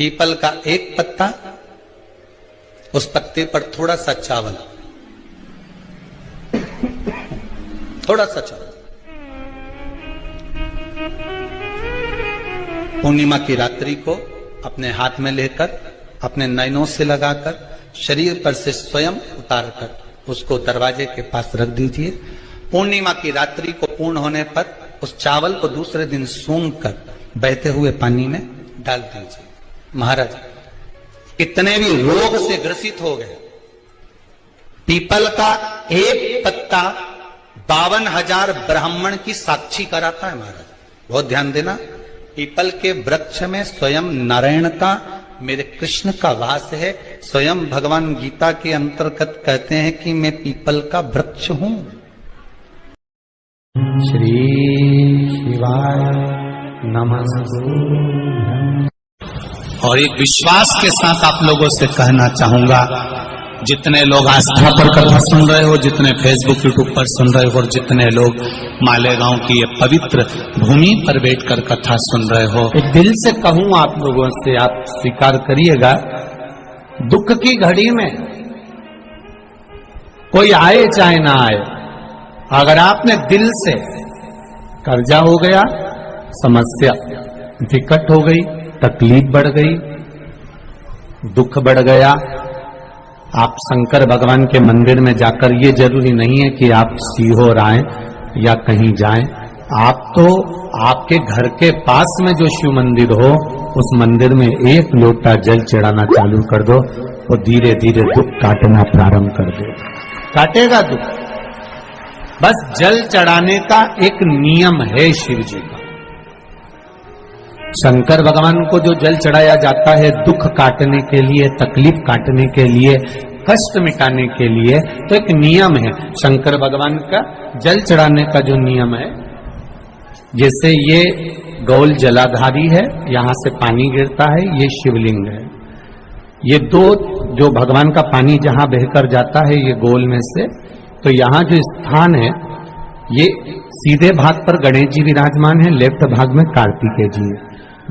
People का एक पत्ता, उस पत्ते पर थोड़ा सा चावल, थोड़ा सा चावल। पूर्णिमा की रात्रि को अपने हाथ में लेकर, अपने नयनों से लगाकर, शरीर पर से स्वयं उतारकर उसको दरवाजे के पास रख दीजिए। पूर्णिमा की रात्रि को पूर्ण होने पर उस चावल को दूसरे दिन सूंघ कर बहते हुए पानी में डाल दीजिए। महाराज, कितने भी रोग से ग्रसित हो गए, पीपल का एक पत्ता 52,000 ब्राह्मण की साक्षी कराता है। महाराज बहुत ध्यान देना, पीपल के वृक्ष में स्वयं नारायण का, मेरे कृष्ण का वास है। स्वयं भगवान गीता के अंतर्गत कहते हैं कि मैं पीपल का वृक्ष हूं। श्री शिवाय नमस्तु। और एक विश्वास के साथ आप लोगों से कहना चाहूंगा, जितने लोग आस्था पर कथा सुन रहे हो, जितने फेसबुक यूट्यूब पर सुन रहे हो, और जितने लोग मालेगांव की ये पवित्र भूमि पर बैठकर कथा सुन रहे हो, एक दिल से कहूं आप लोगों से, आप स्वीकार करिएगा, दुख की घड़ी में कोई आए चाहे ना आए, अगर आपने दिल से, कर्जा हो गया, समस्या विकट हो गई, तकलीफ बढ़ गई, दुख बढ़ गया, आप शंकर भगवान के मंदिर में जाकर, ये जरूरी नहीं है कि आप सीहोर आए या कहीं जाएं, आप तो आपके घर के पास में जो शिव मंदिर हो, उस मंदिर में एक लोटा जल चढ़ाना चालू कर दो, वो धीरे धीरे दुख काटना प्रारंभ कर दे, काटेगा दुख। बस जल चढ़ाने का एक नियम है शिव जी का। शंकर भगवान को जो जल चढ़ाया जाता है दुख काटने के लिए, तकलीफ काटने के लिए, कष्ट मिटाने के लिए, तो एक नियम है शंकर भगवान का जल चढ़ाने का जो नियम है। जैसे ये गौल जलाधारी है, यहां से पानी गिरता है, ये शिवलिंग है। ये दो जो भगवान का पानी जहां बहकर जाता है ये गोल में से, तो यहां जो स्थान है, ये सीधे भाग पर गणेश जी विराजमान है, लेफ्ट भाग में कार्तिकेय जी है,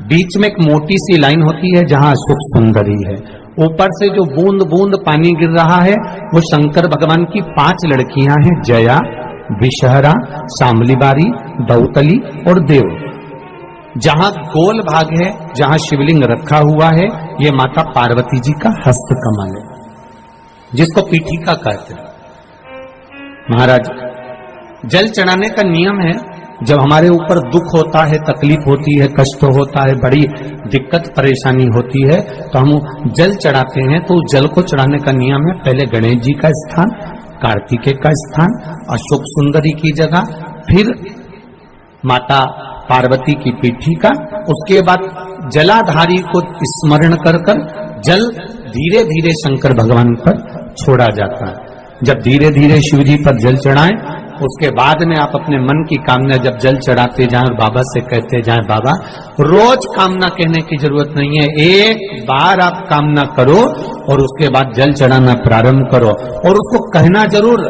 बीच में एक मोटी सी लाइन होती है जहां सुख सुंदरी है, ऊपर से जो बूंद बूंद पानी गिर रहा है वो शंकर भगवान की 5 लड़कियां हैं, जया, विषहरा, शामलीबारी, दौतली और देव। जहां गोल भाग है, जहां शिवलिंग रखा हुआ है, ये माता पार्वती जी का हस्त कमल है, जिसको पीठिका कहते हैं। महाराज, जल चढ़ाने का नियम है, जब हमारे ऊपर दुख होता है, तकलीफ होती है, कष्ट होता है, बड़ी दिक्कत परेशानी होती है, तो हम जल चढ़ाते हैं। तो जल को चढ़ाने का नियम है, पहले गणेश जी का स्थान, कार्तिकेय का स्थान, अशोक सुंदरी की जगह, फिर माता पार्वती की पीठिका, उसके बाद जलाधारी को स्मरण कर कर जल धीरे धीरे शंकर भगवान पर छोड़ा जाता है। जब धीरे धीरे शिव जी पर जल चढ़ाएं, उसके बाद में आप अपने मन की कामना जब जल चढ़ाते जाएं और बाबा से कहते जाएं, बाबा रोज कामना कहने की जरूरत नहीं है, एक बार आप कामना करो और उसके बाद जल चढ़ाना प्रारंभ करो, और उसको कहना जरूर,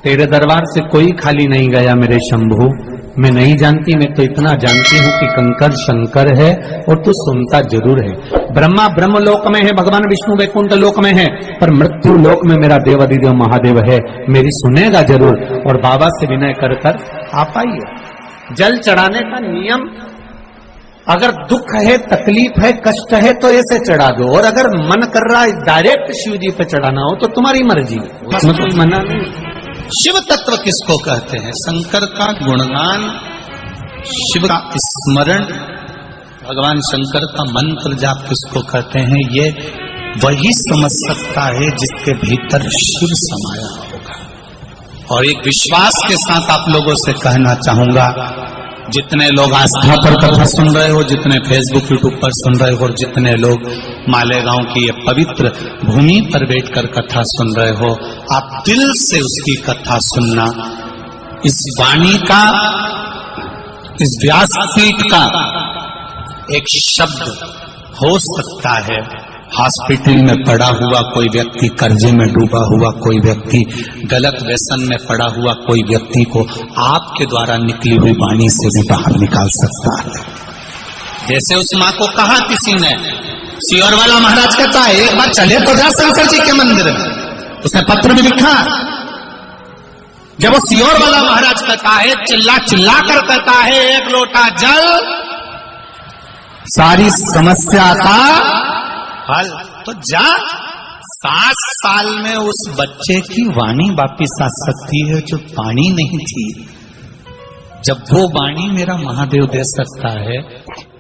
तेरे दरबार से कोई खाली नहीं गया मेरे शंभू, मैं नहीं जानती, मैं तो इतना जानती हूँ कि कंकर शंकर है और तू सुनता जरूर है। ब्रह्मा ब्रह्म लोक में है, भगवान विष्णु वैकुंठ लोक में है, पर मृत्यु लोक में मेरा देवाधिदेव महादेव है, मेरी सुनेगा जरूर। और बाबा से विनय कर कर आप आइए। जल चढ़ाने का नियम, अगर दुख है, तकलीफ है, कष्ट है तो ऐसे चढ़ा दो, और अगर मन कर रहा है डायरेक्ट शिव जी पे चढ़ाना हो तो तुम्हारी मर्जी, उसमें कोई मना नहीं। शिव तत्व किसको कहते हैं? शंकर का गुणगान, शिव का स्मरण, भगवान शंकर का मंत्र जाप किसको कहते हैं? ये वही समझ सकता है जिसके भीतर शिव समाया होगा। और एक विश्वास के साथ आप लोगों से कहना चाहूंगा, जितने लोग आस्था पर कथा सुन रहे हो, जितने फेसबुक यूट्यूब पर सुन रहे हो, और जितने लोग मालेगांव की ये पवित्र भूमि पर बैठकर कथा सुन रहे हो, आप दिल से उसकी कथा सुनना। इस वाणी का, इस व्यासपीठ का एक शब्द हो सकता है, हॉस्पिटल में पड़ा हुआ कोई व्यक्ति, कर्जे में डूबा हुआ कोई व्यक्ति, गलत व्यसन में पड़ा हुआ कोई व्यक्ति को आपके द्वारा निकली हुई वाणी से भी बाहर निकाल सकता है। जैसे उस माँ को कहा किसी ने सियोर वाला महाराज कहता है एक बार चले तो जा शंकर जी के मंदिर में। उसने पत्र भी लिखा। जब वो सियोर वाला महाराज कहता है, चिल्ला चिल्ला कर कहता है, एक लोटा जल सारी समस्या का हल। तो जा 7 साल में उस बच्चे की वाणी वापिस आ सकती है जो वाणी नहीं थी। जब वो वाणी मेरा महादेव दे सकता है,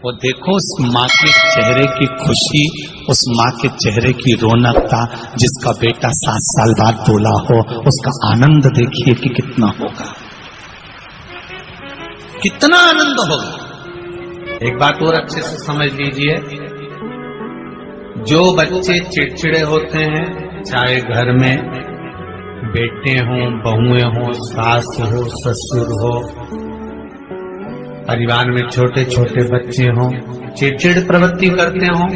वो देखो उस माँ के चेहरे की खुशी, उस माँ के चेहरे की रौनकता, जिसका बेटा 7 साल बाद बोला हो, उसका आनंद देखिए कि कितना होगा, कितना आनंद होगा। एक बात और अच्छे से समझ लीजिए, जो बच्चे चिड़चिड़े होते हैं, चाहे घर में बेटे हों, बहुएं हों, सास हो, ससुर हो, परिवार में छोटे छोटे बच्चे हों, चिड़चिड़ प्रवृत्ति करते हों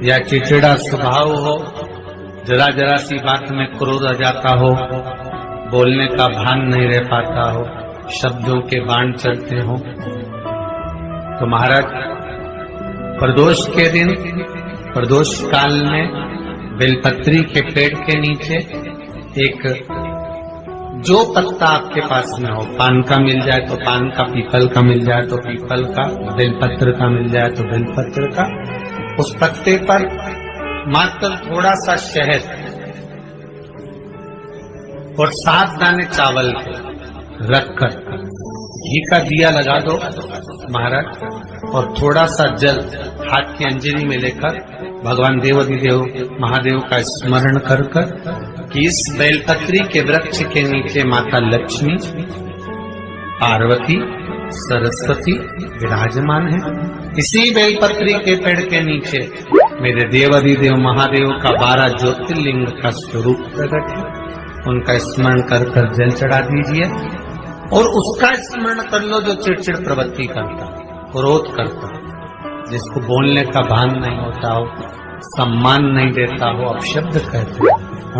या चिड़चिड़ा स्वभाव हो, जरा जरा सी बात में क्रोध आ जाता हो, बोलने का भान नहीं रह पाता हो, शब्दों के बाण चलते हो, तो महाराज प्रदोष के दिन, प्रदोष काल में बेलपत्री के पेड़ के नीचे एक जो पत्ता आपके पास में हो, पान का मिल जाए तो पान का, पीपल का मिल जाए तो पीपल का, बेलपत्र का मिल जाए तो बेलपत्र का, उस पत्ते पर मात्र थोड़ा सा शहद और 7 दाने चावल के रखकर घी का दिया लगा दो महाराज, और थोड़ा सा जल हाथ की अंजलि में लेकर भगवान देवाधिदेव महादेव का स्मरण कर कि इस बेलपत्री के वृक्ष के नीचे माता लक्ष्मी, पार्वती, सरस्वती विराजमान है। इसी बेलपत्री के पेड़ के नीचे मेरे देवाधिदेव महादेव का 12 ज्योतिर्लिंग का स्वरूप प्रकट है। उनका स्मरण कर जल चढ़ा दीजिए और उसका स्मरण कर लो जो चिड़चिड़ प्रवृत्ति करता, क्रोध करता, जिसको बोलने का भान नहीं होता हो, सम्मान नहीं देता हो, अपशब्द कहते हो,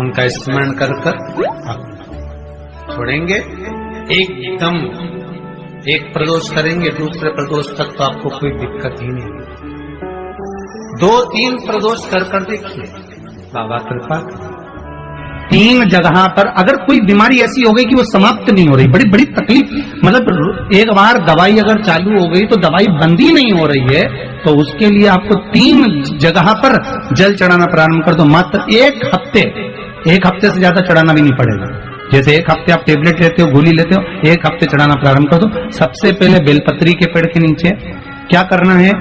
उनका स्मरण कर छोड़ेंगे। एकदम एक प्रदोष करेंगे, दूसरे प्रदोष तक तो आपको कोई दिक्कत ही नहीं। 2-3 प्रदोष कर देखिए, बाबा कृपा। 3 जगह पर अगर कोई बीमारी ऐसी हो गई कि वो समाप्त नहीं हो रही, बड़ी बड़ी तकलीफ, मतलब एक बार दवाई अगर चालू हो गई तो दवाई बंद ही नहीं हो रही है, तो उसके लिए आपको 3 जगह पर जल चढ़ाना प्रारंभ कर दो। मात्र 1 हफ्ते से ज्यादा चढ़ाना भी नहीं पड़ेगा। जैसे 1 हफ्ते आप टेबलेट लेते हो, गोली लेते हो, 1 हफ्ते चढ़ाना प्रारंभ कर दो। सबसे पहले बेलपत्री के पेड़ के नीचे क्या करना है,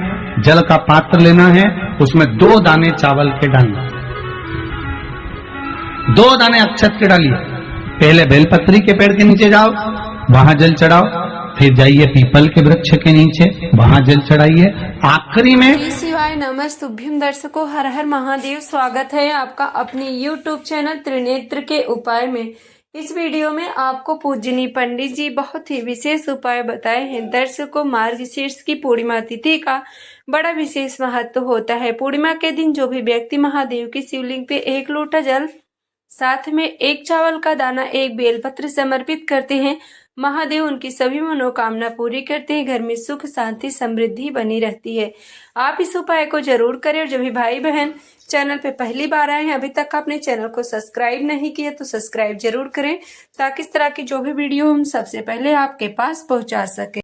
जल का पात्र लेना है, उसमें 2 दाने चावल के डालना, 2 दाने अक्षत के डालिए। पहले बेलपत्री के पेड़ के नीचे जाओ, वहां जल चढ़ाओ, फिर जाइए पीपल के वृक्ष के नीचे, वहां जल चढ़ाइए। आखिरी में शिवाय नमस्तुभ्यम। दर्शकों, हर हर महादेव। स्वागत है आपका अपने YouTube चैनल त्रिनेत्र के उपाय में। इस वीडियो में आपको पूजनी पंडित जी बहुत ही विशेष उपाय बताए हैं। दर्शकों, मार्गशीर्ष की पूर्णिमा तिथि का बड़ा विशेष महत्व होता है। पूर्णिमा के दिन जो भी व्यक्ति महादेव की शिवलिंग पे 1 लोटा जल, साथ में 1 चावल का दाना, 1 बेलपत्र समर्पित करते हैं, महादेव उनकी सभी मनोकामना पूरी करते हैं। घर में सुख शांति समृद्धि बनी रहती है। आप इस उपाय को जरूर करें। और जो भी भाई बहन चैनल पे पहली बार आए हैं, अभी तक आपने चैनल को सब्सक्राइब नहीं किया तो सब्सक्राइब जरूर करें, ताकि इस तरह की जो भी वीडियो हम सबसे पहले आपके पास पहुंचा सके।